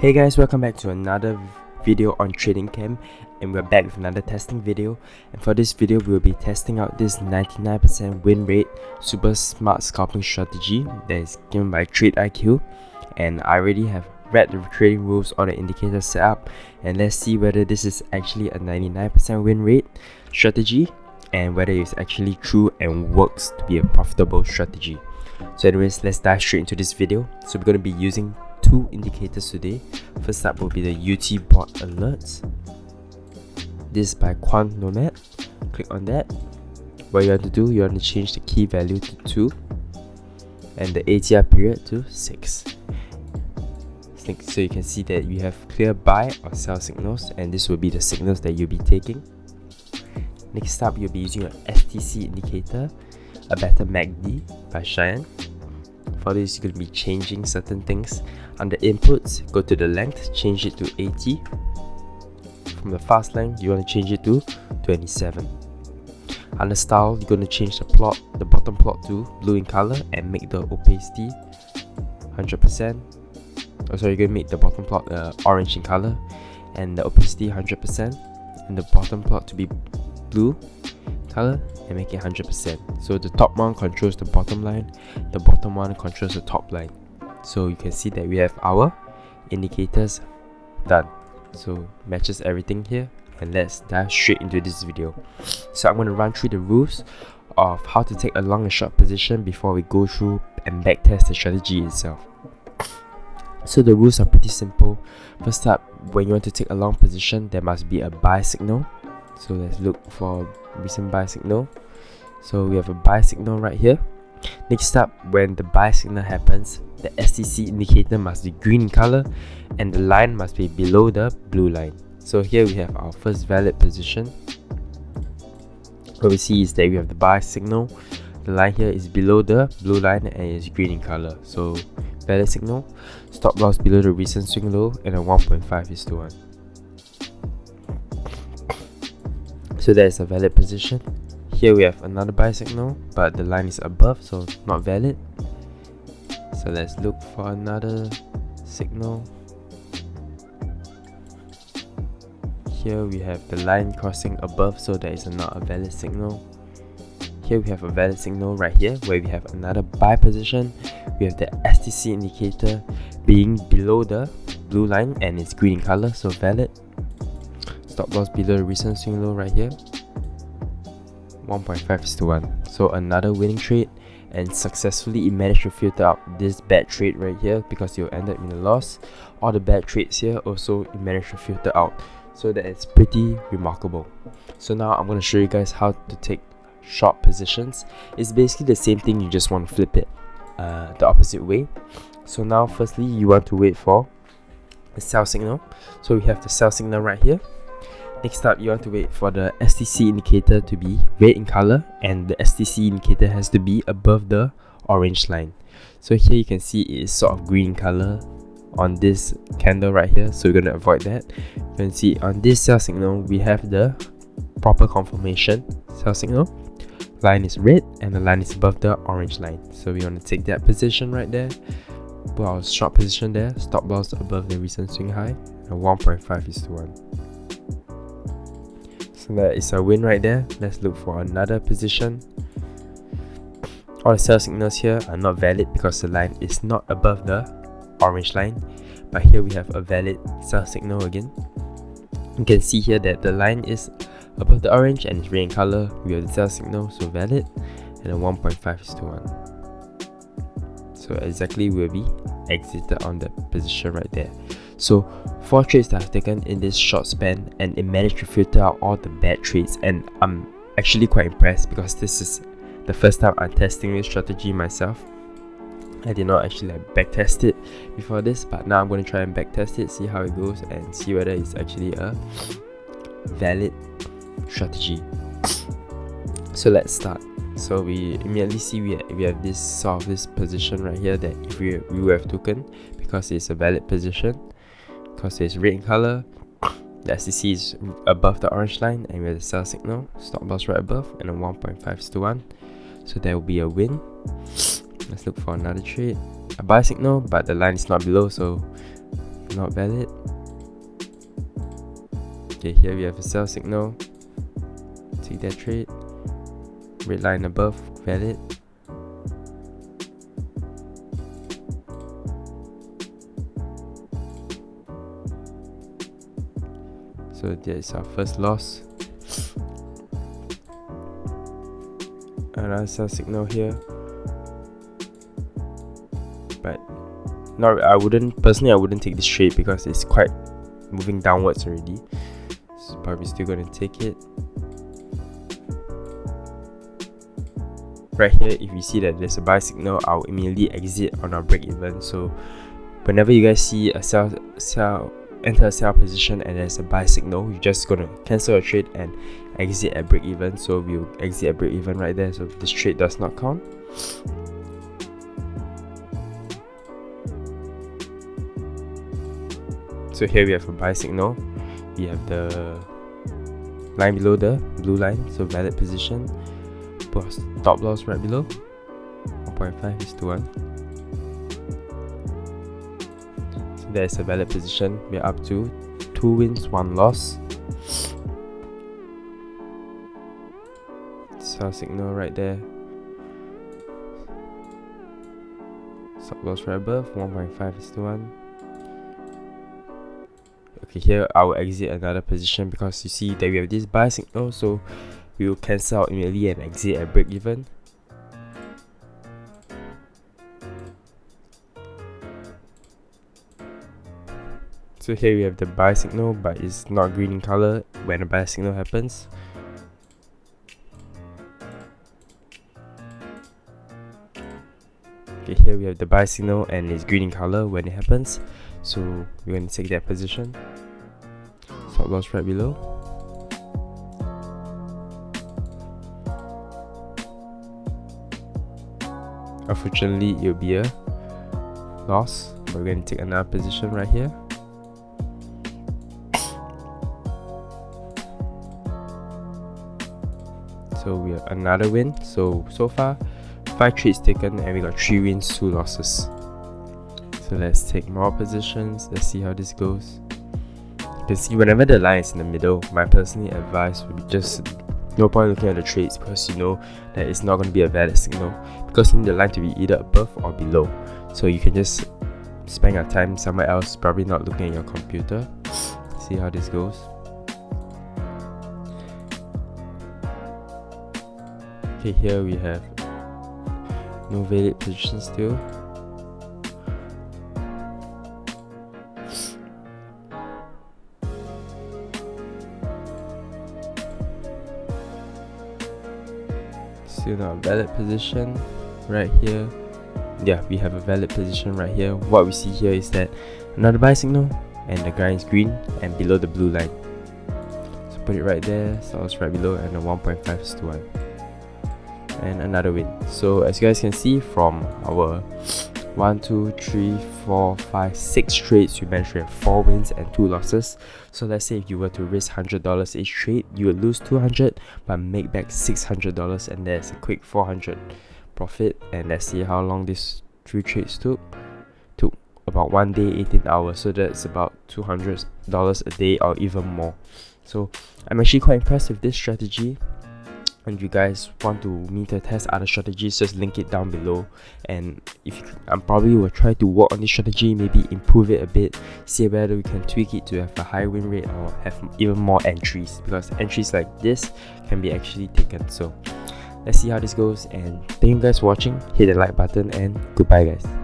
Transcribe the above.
Hey guys, welcome back to another video on Trading Camp, and we're back with another testing video. And for this video, we'll be testing out this 99% win rate super smart scalping strategy that is given by tradeiq. And I already have read the trading rules or the indicator setup, and let's see whether this is actually a 99% win rate strategy and whether it's actually true and works to be a profitable strategy. So anyways, let's dive straight into this video. So we're going to be using two indicators today. First up will be the UT bot alerts. This is by Quant Nomad. Click on that. What you want to do, you want to change the key value to 2 and the ATR period to 6. So you can see that you have clear buy or sell signals, and this will be the signals that you'll be taking. Next up, you'll be using an STC indicator, a better MACD by Cheyenne. For this, you're going to be changing certain things. Under inputs, go to the length, change it to 80. From the fast length, you want to change it to 27. Under style, you're going to change the bottom plot to blue in color and make the opacity 100%. You're going to make the bottom plot orange in color and the opacity 100%, and the bottom plot to be blue color and make it 100%. So the top one controls the bottom line, the bottom one controls the top line. So you can see that we have our indicators done. So matches everything here, and let's dive straight into this video. So I'm going to run through the rules of how to take a long and short position before we go through and backtest the strategy itself. So the rules are pretty simple. First up, when you want to take a long position, there must be a buy signal. So let's look for recent buy signal. So we have a buy signal right here. Next up, when the buy signal happens, the STC indicator must be green in color and the line must be below the blue line. So here we have our first valid position. What we see is that we have the buy signal. The line here is below the blue line and is green in color. So valid signal. Stop loss below the recent swing low and a 1.5:1. So that is a valid position. Here we have another buy signal, but the line is above, so not valid. So let's look for another signal. Here we have the line crossing above, so that is not a valid signal. Here we have a valid signal right here, where we have another buy position. We have the STC indicator being below the blue line and it's green in color, so valid. Stop loss below the recent swing low right here, 1.5:1. So another winning trade, and successfully it managed to filter out this bad trade right here because you'll end up in a loss. All the bad trades here also it managed to filter out, so that is pretty remarkable. So now I'm going to show you guys how to take short positions. It's basically the same thing, you just want to flip it the opposite way. So now firstly, you want to wait for the sell signal. So we have the sell signal right here. Next up, you want to wait for the STC indicator to be red in color, and the STC indicator has to be above the orange line. So here you can see it is sort of green color on this candle right here, so we're going to avoid that. You can see on this sell signal, we have the proper confirmation sell signal. Line is red and the line is above the orange line. So we want to take that position right there. Put our short position there, stop loss above the recent swing high, and 1.5:1. So that is a win right there. Let's look for another position. All the sell signals here are not valid because the line is not above the orange line, but here we have a valid sell signal again. You can see here that the line is above the orange and it's red in color. We have the sell signal, so valid, and a 1.5:1. So exactly we'll be exited on the position right there. So 4 trades that I've taken in this short span, and it managed to filter out all the bad trades, and I'm actually quite impressed because this is the first time I'm testing this strategy myself. I did not actually backtest it before this, but now I'm going to try and backtest it, see how it goes, and see whether it's actually a valid strategy. So let's start. So we immediately see we have this sort of this position right here that if we have taken, because it's a valid position, because it's red in color, the STC is above the orange line, and we have the sell signal, stop loss right above, and a 1.5:1. So there will be a win. Let's look for another trade. A buy signal, but the line is not below, so not valid. Okay, here we have a sell signal. Take that trade. Red line above, valid. So that is our first loss. Another sell signal here, but I wouldn't take this trade because it's quite moving downwards already. So probably still gonna take it. Right here, if you see that there's a buy signal, I'll immediately exit on our break even. So whenever you guys see a enter a sell position and there's a buy signal, you're just gonna cancel a trade and exit at break even. So we'll exit at break even right there, so this trade does not count. So here we have a buy signal. We have the line below the blue line, so valid position. Put stop loss right below. 1.5:1. So there's a valid position. We're up to 2 wins, 1 loss. Sell signal right there. Stop loss right above. 1.5:1. Okay, here I will exit another position because you see that we have this buy signal, so we will cancel out immediately and exit at break even. So here we have the buy signal, but it's not green in color when a buy signal happens. Okay, here we have the buy signal and it's green in color when it happens. So we're going to take that position. Stop loss right below. Unfortunately, it will be a loss, but we're going to take another position right here. So we have another win. So far 5 trades taken and we got 3 wins, 2 losses. So let's take more positions. Let's see how this goes. You can see whenever the line is in the middle, my personal advice would be just no point looking at the trades, because you know that it's not going to be a valid signal, because you need the line to be either above or below. So you can just spend your time somewhere else, probably not looking at your computer. See how this goes. Okay, here we have no valid position still. Still not a valid position right here. Yeah, we have a valid position right here. What we see here is that another buy signal and the line is green and below the blue line. So put it right there, so it's right below, and a 1.5:1. And another win. So as you guys can see from our 1, 2, 3, 4, 5, 6 trades, we managed to have 4 wins and 2 losses. So let's say if you were to risk $100 each trade, you would lose $200 but make back $600, and there's a quick $400 profit. And let's see how long these 3 trades took about 1 day, 18 hours, so that's about $200 a day or even more. So I'm actually quite impressed with this strategy. And if you guys want me to test other strategies, just link it down below. And I probably will try to work on this strategy, maybe improve it a bit, see whether we can tweak it to have a high win rate or have even more entries, because entries like this can be actually taken. So let's see how this goes, and thank you guys for watching. Hit the like button and goodbye guys.